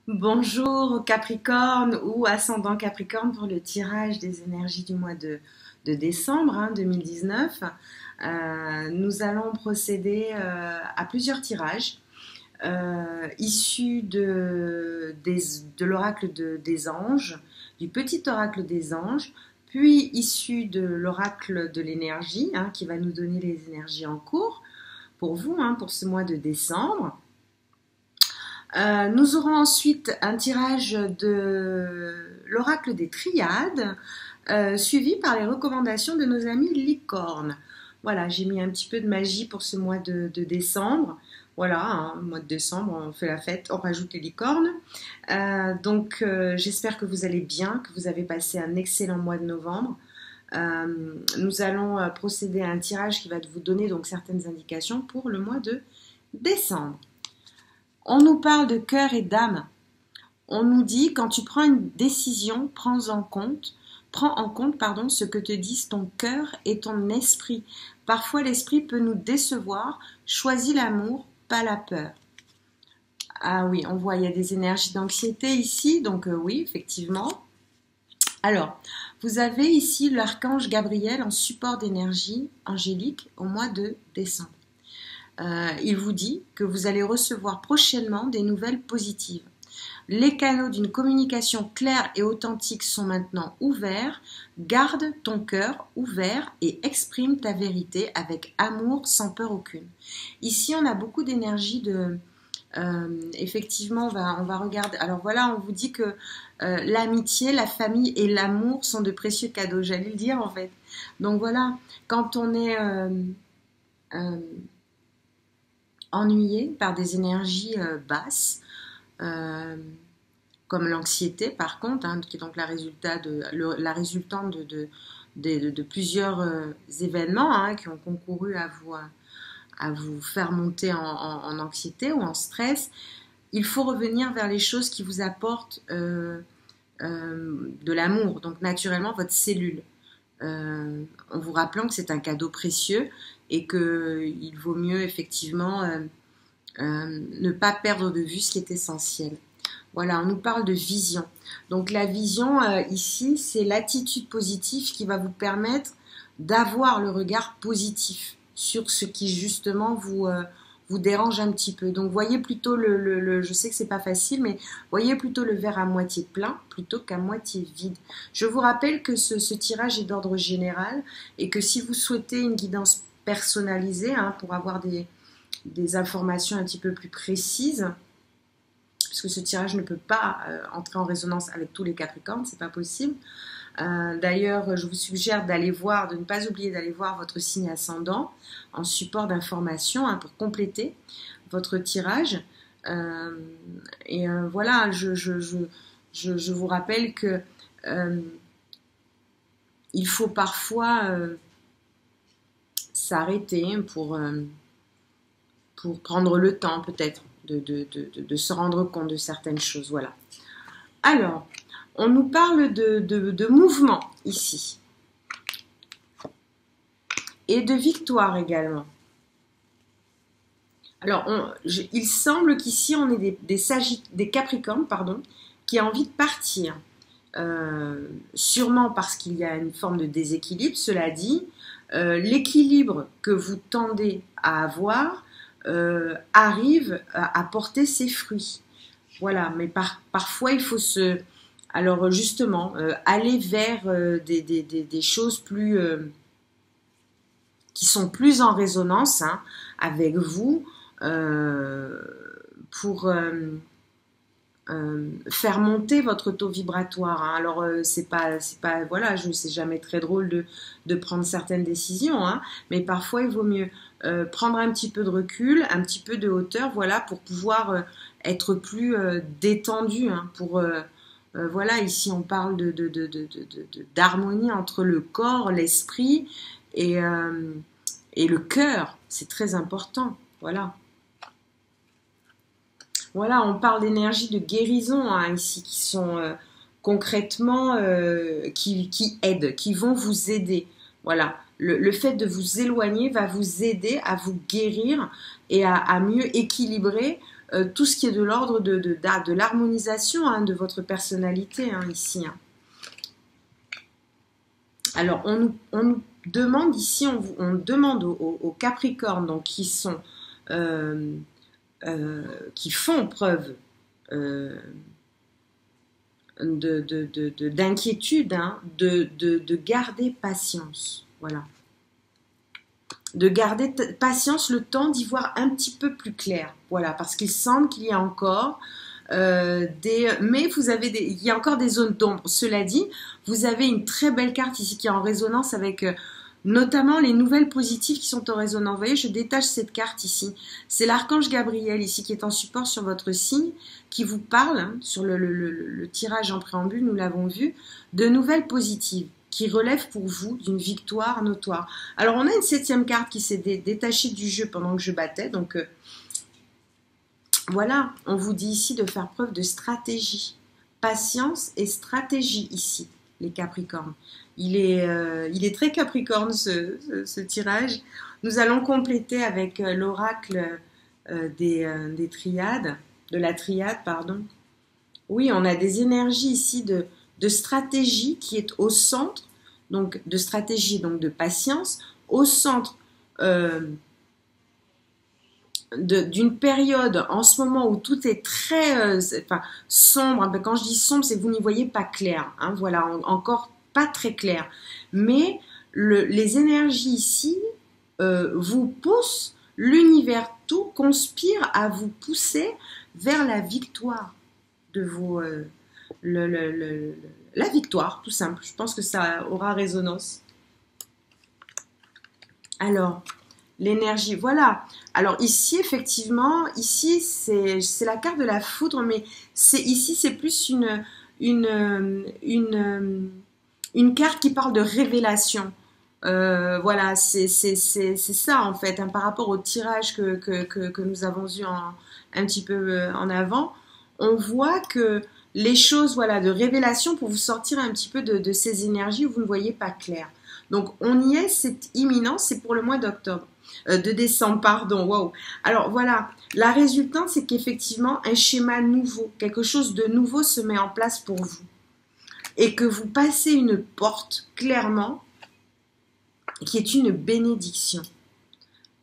Bonjour Capricorne ou ascendant Capricorne pour le tirage des énergies du mois de décembre 2019. Nous allons procéder à plusieurs tirages issus de l'oracle des anges, du petit oracle des anges, puis issus de l'oracle de l'énergie qui va nous donner les énergies en cours pour vous, pour ce mois de décembre. Nous aurons ensuite un tirage de l'oracle des triades, suivi par les recommandations de nos amis licornes. Voilà, j'ai mis un petit peu de magie pour ce mois de décembre. Voilà, mois de décembre, on fait la fête, on rajoute les licornes. J'espère que vous allez bien, que vous avez passé un excellent mois de novembre. Nous allons procéder à un tirage qui va vous donner donc certaines indications pour le mois de décembre. On nous parle de cœur et d'âme. On nous dit, quand tu prends une décision, prends en compte ce que te disent ton cœur et ton esprit. Parfois, l'esprit peut nous décevoir. Choisis l'amour, pas la peur. Ah oui, on voit, il y a des énergies d'anxiété ici, donc oui, effectivement. Alors, vous avez ici l'archange Gabriel en support d'énergie angélique au mois de décembre. Il vous dit que vous allez recevoir prochainement des nouvelles positives. Les canaux d'une communication claire et authentique sont maintenant ouverts. Garde ton cœur ouvert et exprime ta vérité avec amour sans peur aucune. Ici, on a beaucoup d'énergie de... effectivement, on va regarder. Alors voilà, on vous dit que l'amitié, la famille et l'amour sont de précieux cadeaux. J'allais le dire en fait. Donc voilà, quand on est... ennuyé par des énergies basses, comme l'anxiété par contre, qui est donc la résultante de plusieurs événements qui ont concouru à vous faire monter en anxiété ou en stress. Il faut revenir vers les choses qui vous apportent de l'amour, donc naturellement votre cellule. En vous rappelant que c'est un cadeau précieux et qu'il vaut mieux effectivement ne pas perdre de vue ce qui est essentiel. Voilà, on nous parle de vision. Donc la vision ici, c'est l'attitude positive qui va vous permettre d'avoir le regard positif sur ce qui justement vous dérange un petit peu. Donc voyez plutôt je sais que c'est pas facile, mais voyez plutôt le verre à moitié plein plutôt qu'à moitié vide. Je vous rappelle que ce tirage est d'ordre général et que si vous souhaitez une guidance personnalisée pour avoir des informations un petit peu plus précises, puisque ce tirage ne peut pas entrer en résonance avec tous les Capricornes, c'est pas possible. D'ailleurs, je vous suggère de ne pas oublier d'aller voir votre signe ascendant en support d'information pour compléter votre tirage. Voilà, je vous rappelle que il faut parfois s'arrêter pour prendre le temps peut-être de se rendre compte de certaines choses. Voilà. Alors, on nous parle de mouvement ici. Et de victoire également. Alors, il semble qu'ici, on ait des Capricornes, qui ont envie de partir. Sûrement parce qu'il y a une forme de déséquilibre. Cela dit, l'équilibre que vous tendez à avoir arrive à porter ses fruits. Voilà, mais parfois, il faut alors justement, aller vers des choses plus qui sont plus en résonance avec vous pour faire monter votre taux vibratoire. Alors c'est pas voilà, c'est jamais très drôle de prendre certaines décisions, mais parfois il vaut mieux prendre un petit peu de recul, un petit peu de hauteur, voilà, pour pouvoir être plus détendu. Voilà, ici on parle d'harmonie entre le corps, l'esprit et le cœur. C'est très important. Voilà. Voilà, on parle d'énergie de guérison ici, qui sont concrètement, qui aident, qui vont vous aider. Voilà, le fait de vous éloigner va vous aider à vous guérir et à mieux équilibrer tout ce qui est de l'ordre de l'harmonisation hein, de votre personnalité hein, ici. Hein. Alors, on nous demande ici, on demande aux Capricornes donc, qui font preuve d'inquiétude, hein, de garder patience. Voilà. De garder patience, le temps d'y voir un petit peu plus clair. Voilà, parce qu'il semble qu'il y a encore mais il y a encore des zones d'ombre. Cela dit, vous avez une très belle carte ici qui est en résonance avec notamment les nouvelles positives qui sont en résonance. Vous voyez, je détache cette carte ici. C'est l'archange Gabriel ici qui est en support sur votre signe, qui vous parle, hein, sur le tirage en préambule, nous l'avons vu, de nouvelles positives qui relèvent pour vous d'une victoire notoire. Alors, on a une 7e carte qui s'est détachée du jeu pendant que je battais, donc... voilà, on vous dit ici de faire preuve de stratégie, patience et stratégie ici, les Capricornes. Il est très Capricorne ce tirage. Nous allons compléter avec l'oracle des triades, de la triade, pardon. Oui, on a des énergies ici de stratégie qui est au centre, donc de stratégie, donc de patience, au centre d'une période en ce moment où tout est très sombre. Quand je dis sombre, c'est que vous n'y voyez pas clair. Hein, voilà, encore pas très clair. Mais les énergies ici vous poussent, l'univers tout conspire à vous pousser vers la victoire de vos... la victoire, tout simple. Je pense que ça aura résonance. Alors... l'énergie, voilà. Alors ici, effectivement, ici, c'est la carte de la foudre, mais ici, c'est plus une carte qui parle de révélation. Voilà, c'est ça, en fait, hein, par rapport au tirage que nous avons eu un petit peu en avant. On voit que les choses, voilà, de révélation pour vous sortir un petit peu de ces énergies où vous ne voyez pas clair. Donc, on y est, c'est imminent, c'est pour le mois d'octobre. De décembre, pardon, wow. Alors voilà, la résultante, c'est qu'effectivement, un schéma nouveau, quelque chose de nouveau se met en place pour vous. Et que vous passez une porte, clairement, qui est une bénédiction.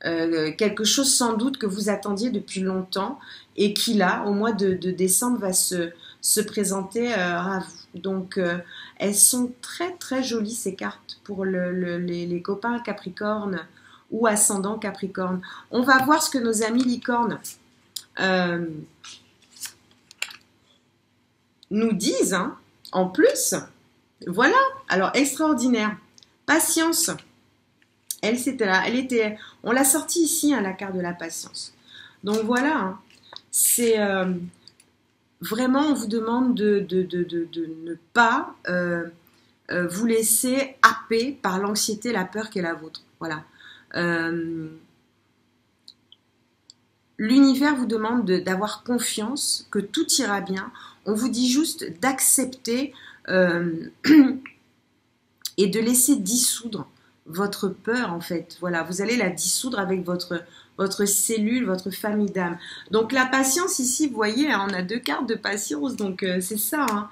Quelque chose sans doute que vous attendiez depuis longtemps et qui là, au mois de décembre, va se présenter à vous. Donc, elles sont très très jolies ces cartes pour les copains Capricorne ou ascendant Capricorne. On va voir ce que nos amis licornes nous disent, hein, en plus. Voilà, alors extraordinaire. Patience. Elle, c'était là. On l'a sortie ici, hein, la carte de la patience. Donc voilà, hein, c'est vraiment, on vous demande de ne pas vous laisser happer par l'anxiété, la peur qui est la vôtre. Voilà. L'univers vous demande d'avoir confiance, que tout ira bien. On vous dit juste d'accepter et de laisser dissoudre votre peur, en fait. Voilà, vous allez la dissoudre avec votre cellule, votre famille d'âme. Donc la patience ici, vous voyez, hein, on a 2 cartes de patience, donc c'est ça.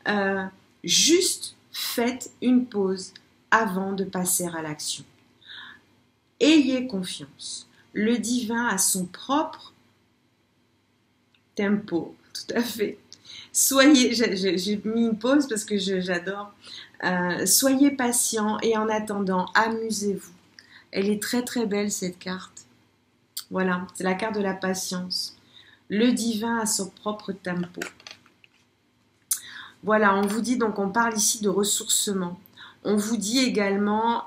Hein. Juste faites une pause avant de passer à l'action. Ayez confiance. Le divin a son propre tempo, tout à fait. Soyez, j'ai mis une pause parce que j'adore. Soyez patient et en attendant, amusez-vous. Elle est très très belle cette carte. Voilà, c'est la carte de la patience. Le divin a son propre tempo. Voilà, on vous dit donc, on parle ici de ressourcement. On vous dit également...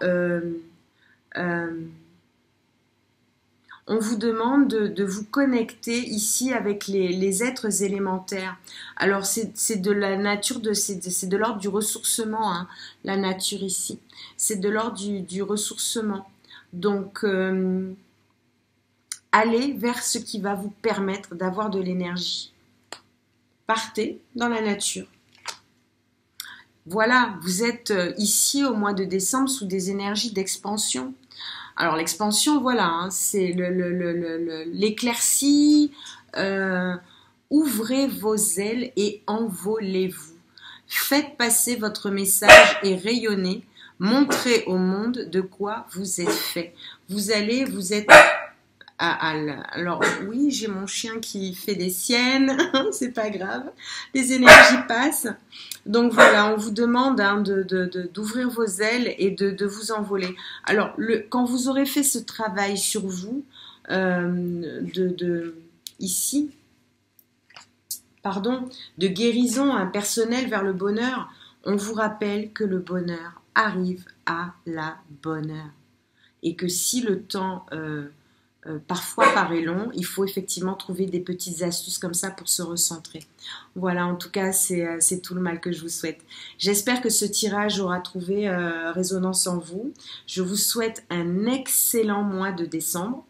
on vous demande de vous connecter ici avec les êtres élémentaires. Alors c'est de la nature, c'est de l'ordre du ressourcement, hein, la nature ici. C'est de l'ordre du ressourcement. Donc allez vers ce qui va vous permettre d'avoir de l'énergie. Partez dans la nature. Voilà, vous êtes ici au mois de décembre sous des énergies d'expansion. Alors l'expansion, voilà, hein, c'est l'éclaircie. Ouvrez vos ailes et envolez-vous. Faites passer votre message et rayonnez. Montrez au monde de quoi vous êtes fait. Vous êtes... alors oui, j'ai mon chien qui fait des siennes, c'est pas grave, les énergies passent. Donc voilà, on vous demande hein, d'ouvrir vos ailes et de vous envoler. Alors quand vous aurez fait ce travail sur vous, ici, pardon, de guérison personnelle vers le bonheur, on vous rappelle que le bonheur arrive à la bonne heure. Et que si le temps parfois paraît long, il faut effectivement trouver des petites astuces comme ça pour se recentrer. Voilà, en tout cas, c'est tout le mal que je vous souhaite. J'espère que ce tirage aura trouvé résonance en vous. Je vous souhaite un excellent mois de décembre.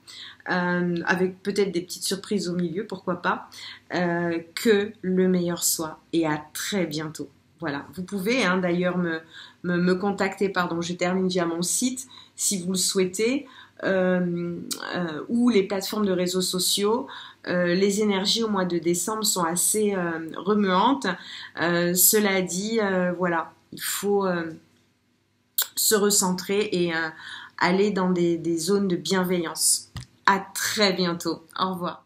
Avec peut-être des petites surprises au milieu, pourquoi pas, que le meilleur soit et à très bientôt. Voilà, vous pouvez hein, d'ailleurs me contacter, pardon, je termine via mon site si vous le souhaitez, ou les plateformes de réseaux sociaux. Les énergies au mois de décembre sont assez remuantes. Cela dit, voilà, il faut se recentrer et aller dans des zones de bienveillance. À très bientôt. Au revoir.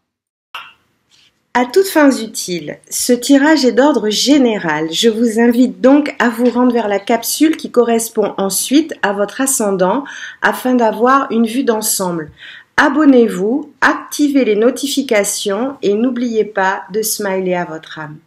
À toutes fins utiles, ce tirage est d'ordre général. Je vous invite donc à vous rendre vers la capsule qui correspond ensuite à votre ascendant afin d'avoir une vue d'ensemble. Abonnez-vous, activez les notifications et n'oubliez pas de smiler à votre âme.